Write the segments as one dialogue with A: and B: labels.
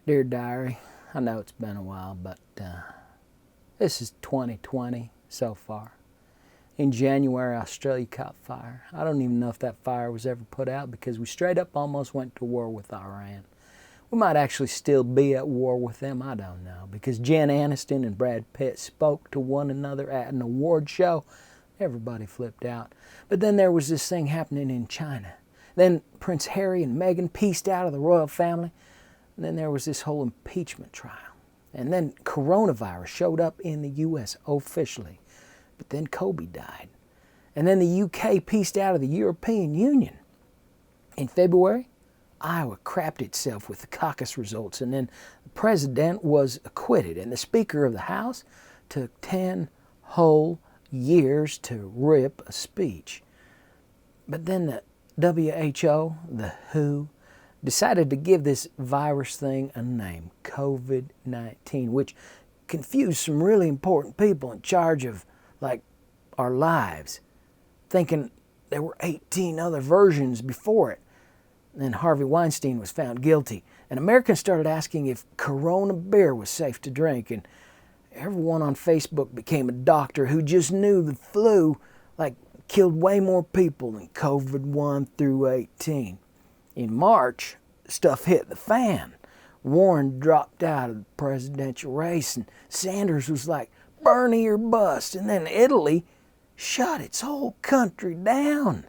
A: Dear Diary, I know it's been a while, but this is 2020 so far. In January, Australia caught fire. I don't even know if that fire was ever put out because we straight up almost went to war with Iran. We might actually still be at war with them, I don't know, because Jen Aniston and Brad Pitt spoke to one another at an award show. Everybody flipped out. But then there was this thing happening in China. Then Prince Harry and Meghan pieced out of the royal family. And then there was this whole impeachment trial. And then coronavirus showed up in the U.S. officially. But then Kobe died. And then the U.K. pieced out of the European Union. In February, Iowa crapped itself with the caucus results. And then the president was acquitted. And the Speaker of the House took 10 whole years to rip a speech. But then the WHO, the WHO, decided to give this virus thing a name, COVID-19, which confused some really important people in charge of, like, our lives, thinking there were 18 other versions before it. And then Harvey Weinstein was found guilty. And Americans started asking if Corona beer was safe to drink. And everyone on Facebook became a doctor who just knew the flu, like, killed way more people than COVID 1 through 18. In March, stuff hit the fan. Warren dropped out of the presidential race, and Sanders was like, Bernie or bust. And then Italy shut its whole country down.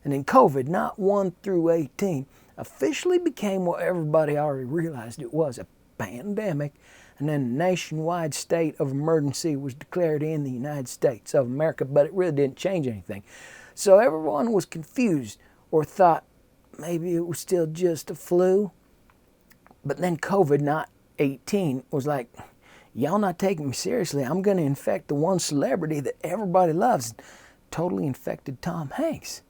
A: And then COVID, not 1 through 18, officially became what everybody already realized it was, a pandemic. And then a nationwide state of emergency was declared in the United States of America, but it really didn't change anything. So everyone was confused or thought maybe it was still just a flu. But then COVID, not 18, was like, y'all not taking me seriously. I'm going to infect the one celebrity that everybody loves. Totally infected Tom Hanks.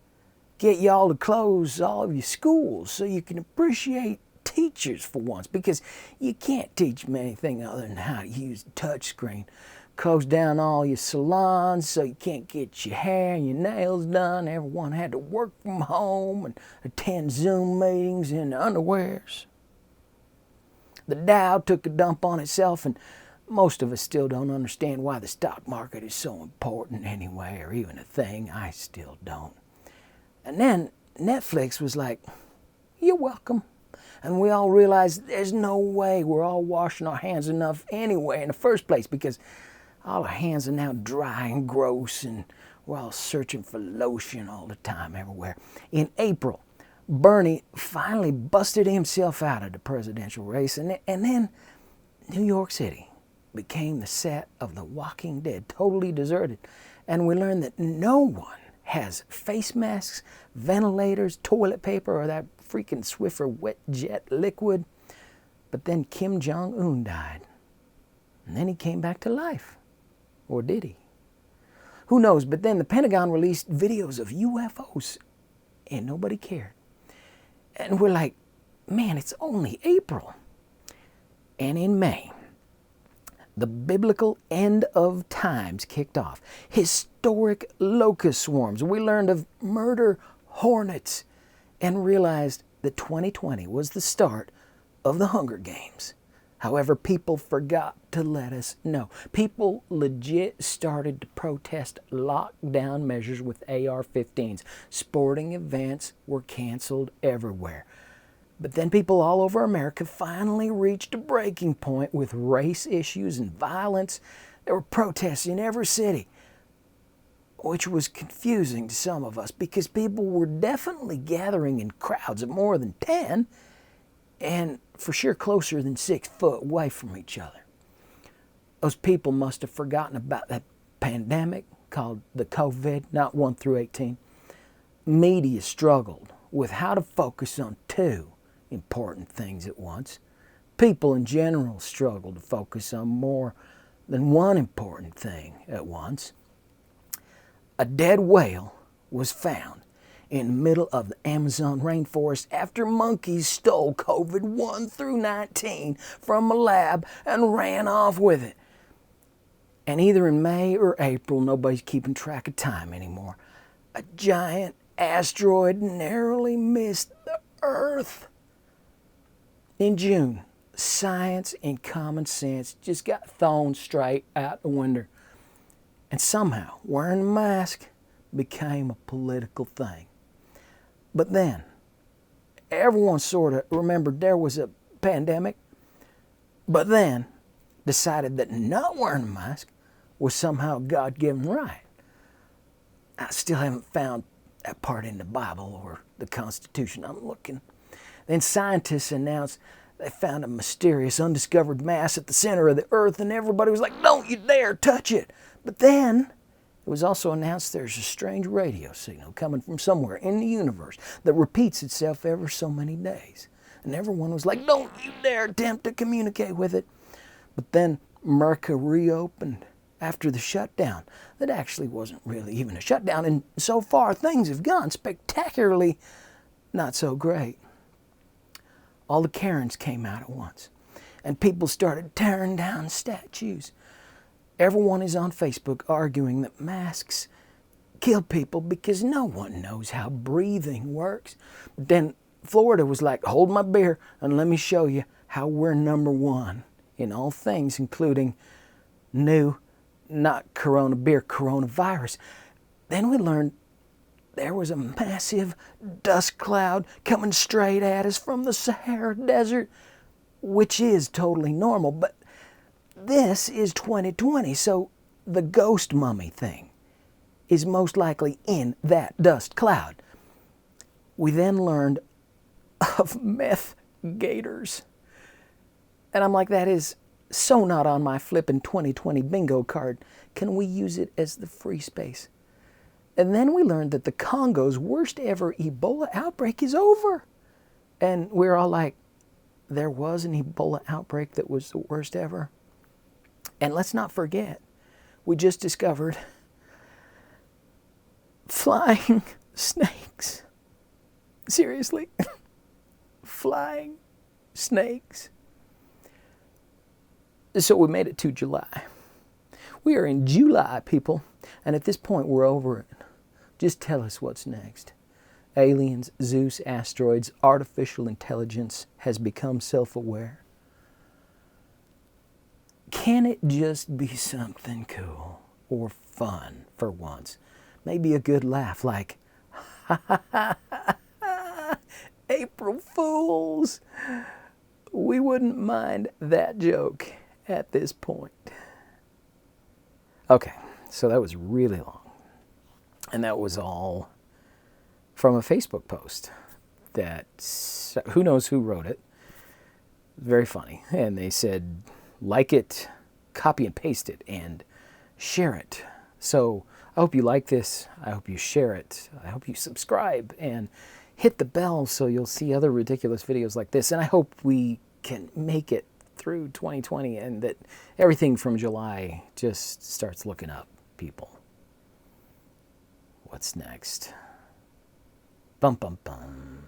A: Get y'all to close all of your schools so you can appreciate teachers for once, because you can't teach them anything other than how to use the touchscreen. Closed down all your salons so you can't get your hair and your nails done. Everyone had to work from home and attend Zoom meetings in underwears. The Dow took a dump on itself, and most of us still don't understand why the stock market is so important anyway, or even a thing. I still don't. And then Netflix was like, you're welcome. And we all realized there's no way we're all washing our hands enough anyway in the first place, because all our hands are now dry and gross, and we're all searching for lotion all the time everywhere. In April, Bernie finally busted himself out of the presidential race, and then New York City became the set of The Walking Dead, totally deserted. And we learned that no one has face masks, ventilators, toilet paper, or that freaking Swiffer wet jet liquid. But then Kim Jong-un died. And then he came back to life. Or did he? Who knows? But then the Pentagon released videos of UFOs, and nobody cared. And we're like, man, it's only April. And in May, the biblical end of times kicked off. Historic locust swarms. We learned of murder hornets and realized that 2020 was the start of the Hunger Games. However, people forgot to let us know. People legit started to protest lockdown measures with AR-15s. Sporting events were canceled everywhere. But then people all over America finally reached a breaking point with race issues and violence. There were protests in every city, which was confusing to some of us because people were definitely gathering in crowds of more than 10 and for sure closer than 6 foot away from each other. Those people must have forgotten about that pandemic called the COVID, not 1 through 18. Media struggled with how to focus on 2 important things at once. People in general struggled to focus on more than one important thing at once. A dead whale was found in the middle of the Amazon rainforest after monkeys stole COVID 1 through 19 from a lab and ran off with it. And either in May or April, nobody's keeping track of time anymore, a giant asteroid narrowly missed the Earth. In June, science and common sense just got thrown straight out the window. And somehow wearing a mask became a political thing. But then everyone sort of remembered there was a pandemic, but then decided that not wearing a mask was somehow a God-given right. I still haven't found that part in the Bible or the Constitution. I'm looking. Then scientists announced they found a mysterious undiscovered mass at the center of the earth, and everybody was like, don't you dare touch it. But then it was also announced there's a strange radio signal coming from somewhere in the universe that repeats itself every so many days. And everyone was like, don't you dare attempt to communicate with it. But then America reopened after the shutdown. That actually wasn't really even a shutdown, and so far things have gone spectacularly not so great. All the Karens came out at once, and people started tearing down statues. Everyone is on Facebook arguing that masks kill people because no one knows how breathing works. But then Florida was like, hold my beer and let me show you how we're number one in all things, including new, not Corona beer, coronavirus. Then we learned there was a massive dust cloud coming straight at us from the Sahara Desert, which is totally normal. But this is 2020, so the ghost mummy thing is most likely in that dust cloud. We then learned of meth gators. And I'm like, that is so not on my flippin' 2020 bingo card. Can we use it as the free space? And then we learned that the Congo's worst ever Ebola outbreak is over. And we're all like, there was an Ebola outbreak that was the worst ever. And let's not forget, we just discovered flying snakes. Seriously. Flying snakes. So we made it to July. We are in July, people. And at this point, we're over it. Just tell us what's next. Aliens, Zeus, asteroids, artificial intelligence has become self-aware. Can it just be something cool or fun for once? Maybe a good laugh like, ha ha ha ha ha, April Fools. We wouldn't mind that joke at this point. Okay, so that was really long. And that was all from a Facebook post that, who knows who wrote it. Very funny. And they said, like it, copy and paste it, and share it. So I hope you like this. I hope you share it. I hope you subscribe and hit the bell so you'll see other ridiculous videos like this. And I hope we can make it through 2020 and that everything from July just starts looking up, people. What's next? Bum, bum, bum.